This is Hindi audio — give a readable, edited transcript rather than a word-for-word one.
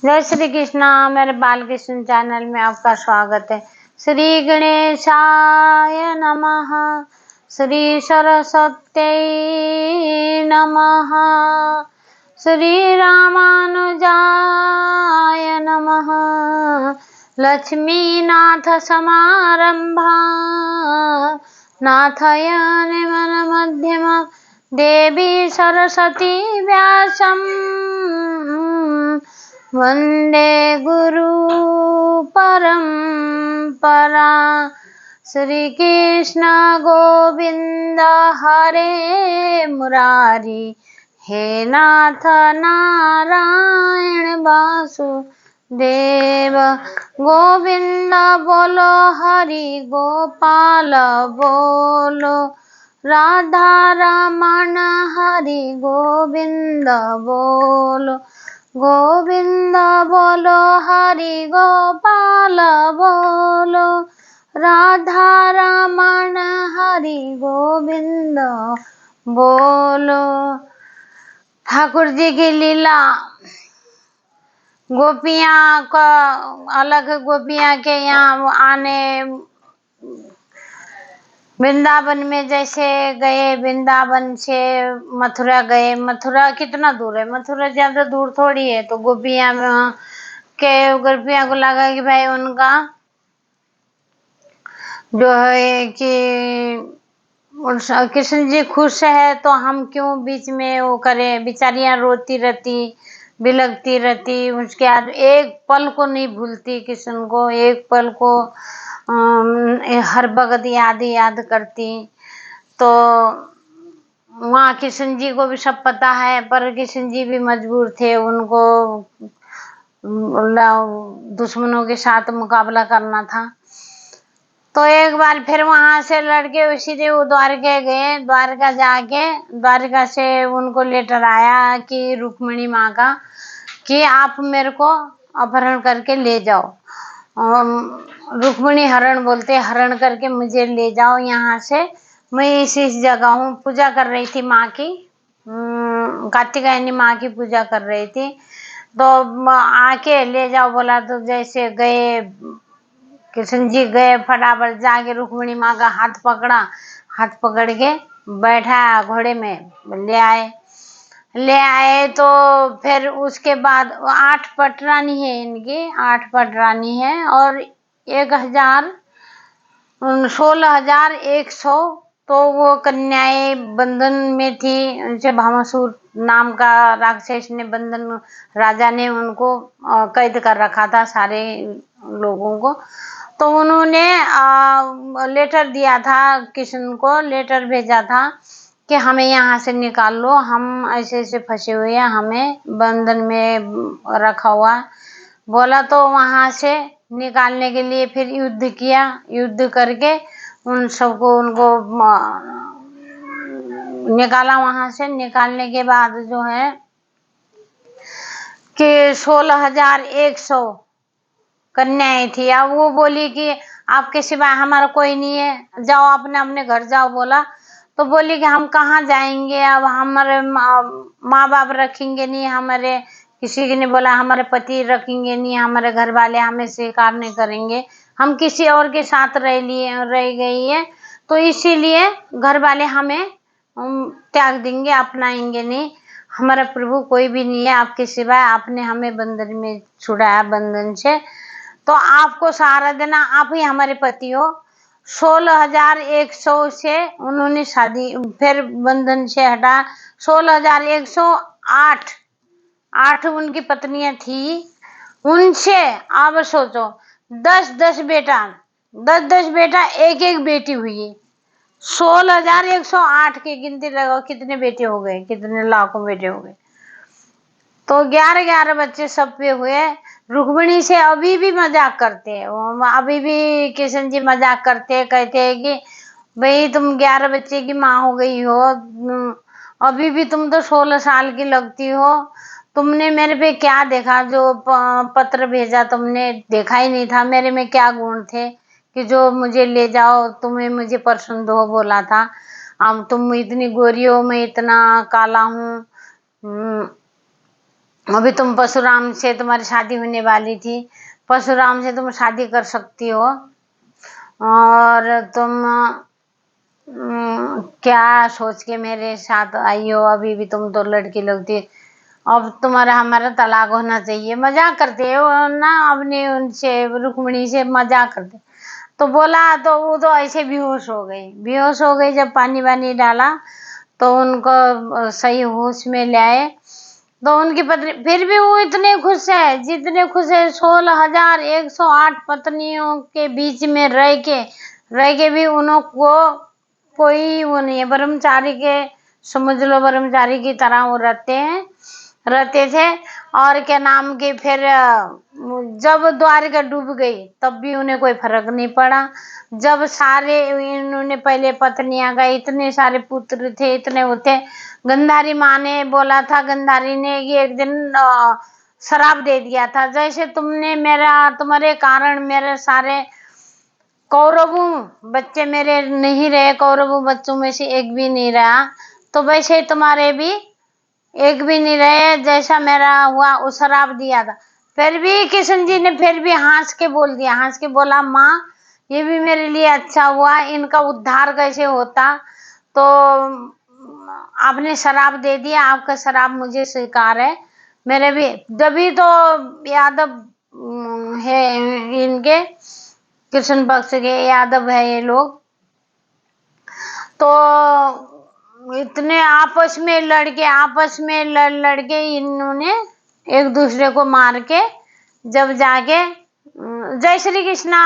जय श्री कृष्णा। मेरे बाल कृष्ण चैनल में आपका स्वागत है। श्री गणेशाय नमः, श्री सरस्वत्यै नमः, श्री रामानुजाय नमः। लक्ष्मीनाथ समारंभा नाथयानि मन मध्यमा, देवी सरस्वती व्यासम् वंदे गुरु परंपरा। श्री कृष्ण गोविंद हरे मुरारी, हे नाथ नारायण वासुदेव। गोविंद बोलो, हरि गोपाल बोलो, राधा रमण हरि गोविंद बोलो। गोविंद बोलो, हरि गोपाल बोलो, राधा रमण हरि गोविंद बोलो। ठाकुर जी की लीला, गोपियां का अलग, गोपियां के यहाँ आने, वृंदावन में जैसे गए, वृंदावन से मथुरा गए। मथुरा कितना दूर है? मथुरा ज्यादा दूर थोड़ी है। तो गोपियां को लगा कि भाई उनका जो है कि कृष्ण जी खुश है तो हम क्यों बीच में वो करें। बेचारियां रोती रहती, बिलखती रहती, उसके बाद एक पल को नहीं भूलती कृष्ण को, एक पल को हर वक्त याद करती। तो वहाँ कृष्ण जी को भी सब पता है, पर कृष्ण जी भी मजबूर थे, उनको दुश्मनों के साथ मुकाबला करना था। तो एक बार फिर वहां से लड़के सीधे वो द्वारका गए। द्वारका जाके द्वारका से उनको लेटर आया कि रुक्मिणी माँ का, कि आप मेरे को अपहरण करके ले जाओ। रुक्मिणी हरण बोलते, हरण करके मुझे ले जाओ यहाँ से। मैं इस जगह हूँ, पूजा कर रही थी माँ की, कात्यायनी माँ की पूजा कर रही थी। तो आके ले जाओ बोला। तो जैसे गए, कृष्ण जी गए, फटाफट जाके रुक्मिणी माँ का हाथ पकड़ा, हाथ पकड़ के बैठा घोड़े में ले आए। तो फिर उसके बाद 8 पटरानी है इनकी, 8 पटरानी है और 16,100 तो वो कन्याएं बंधन में थी। उनसे भस्मासुर नाम का राक्षस ने, बंधन राजा ने उनको कैद कर रखा था, सारे लोगों को। तो उन्होंने लेटर दिया था, कृष्ण को लेटर भेजा था कि हमें यहाँ से निकाल लो, हम ऐसे ऐसे फंसे हुए हैं, हमें बंधन में रखा हुआ बोला। तो वहां से निकालने के लिए फिर युद्ध किया। युद्ध करके उन सबको, उनको निकाला। वहां से निकालने के बाद जो है कि 16,100 कन्याएं थी। अब वो बोली कि आपके सिवाय हमारा कोई नहीं है, जाओ अपने अपने घर जाओ बोला। तो बोली कि हम कहाँ जाएंगे, अब हमारे माँ बाप रखेंगे नहीं, हमारे किसी ने बोला हमारे पति रखेंगे नहीं, हमारे घर वाले हमें स्वीकार नहीं करेंगे, हम किसी और के साथ रह गई है, तो इसीलिए घर वाले हमें त्याग देंगे, अपनाएंगे नहीं। हमारा प्रभु कोई भी नहीं है आपके सिवाय, आपने हमें बंधन में छुड़ाया, बंधन से, तो आपको सहारा देना, आप ही हमारे पति हो। 16,100 से उन्होंने शादी, फिर बंधन से हटा 16,108 8 उनकी पत्नियां थी। उनसे अब सोचो 10 बेटा, एक बेटी हुई। 16,108 की गिनती लगाओ, कितने बेटे हो गए, कितने लाखों बेटे हो गए। तो 11 बच्चे सब पे हुए। रुक्मिणी से अभी भी मजाक करते हैं, अभी भी कृष्ण जी मजाक करते हैं, कहते हैं कि भाई तुम 11 बच्चे की माँ हो गई हो, अभी भी तुम तो 16 साल की लगती हो, तुमने मेरे पे क्या देखा? जो पत्र भेजा तुमने, देखा ही नहीं था मेरे में क्या गुण थे कि जो मुझे ले जाओ, तुम्हें मुझे पसंद हो बोला था। अब तुम इतनी गोरी हो, मैं इतना काला हूँ, अभी तुम परशुराम से तुम्हारी शादी होने वाली थी, परशुराम से तुम शादी कर सकती हो, और तुम क्या सोच के मेरे साथ आई हो, अभी भी तुम तो लड़की लगती, अब तुम्हारा हमारा तलाक होना चाहिए। मजाक करते हो ना अपने उनसे, रुक्मिणी से मजाक करते। तो बोला तो वो तो ऐसे बेहोश हो गई, बेहोश हो गई। जब पानी वानी डाला तो उनको सही होश में लाए, तो उनकी पत्नी, फिर भी वो इतने खुश है जितने खुश है 16,108 पत्नियों के बीच में रह के भी उनको कोई वो नहीं है। ब्रह्मचारी के, समझ लो ब्रह्मचारी की तरह वो रहते थे। और क्या नाम की, फिर जब द्वारिका डूब गई तब भी उन्हें कोई फर्क नहीं पड़ा। जब सारे इन्होंने पहले पत्नियां गई, इतने सारे पुत्र थे, इतने वो थे। गंधारी माँ ने बोला था, गंधारी ने कि एक दिन शराब दे दिया था, जैसे तुमने तुम्हारे कारण मेरे सारे कौरवों बच्चे मेरे नहीं रहे, कौरवों बच्चों में से एक भी नहीं रहा, तो वैसे तुम्हारे भी एक भी नहीं रहे, जैसा मेरा हुआ वो शराब दिया था। फिर भी किशन जी ने फिर भी हंस के बोल दिया, हंस के बोला, माँ ये भी मेरे लिए अच्छा हुआ, इनका उद्धार कैसे होता, तो आपने शराब दे दिया, आपका शराब मुझे स्वीकार है। मेरे भी जभी तो यादव है इनके, कृष्ण पक्ष के यादव है ये लोग, तो इतने आपस में लड़ के इन्होंने एक दूसरे को मार के जब जाके, जय श्री कृष्णा।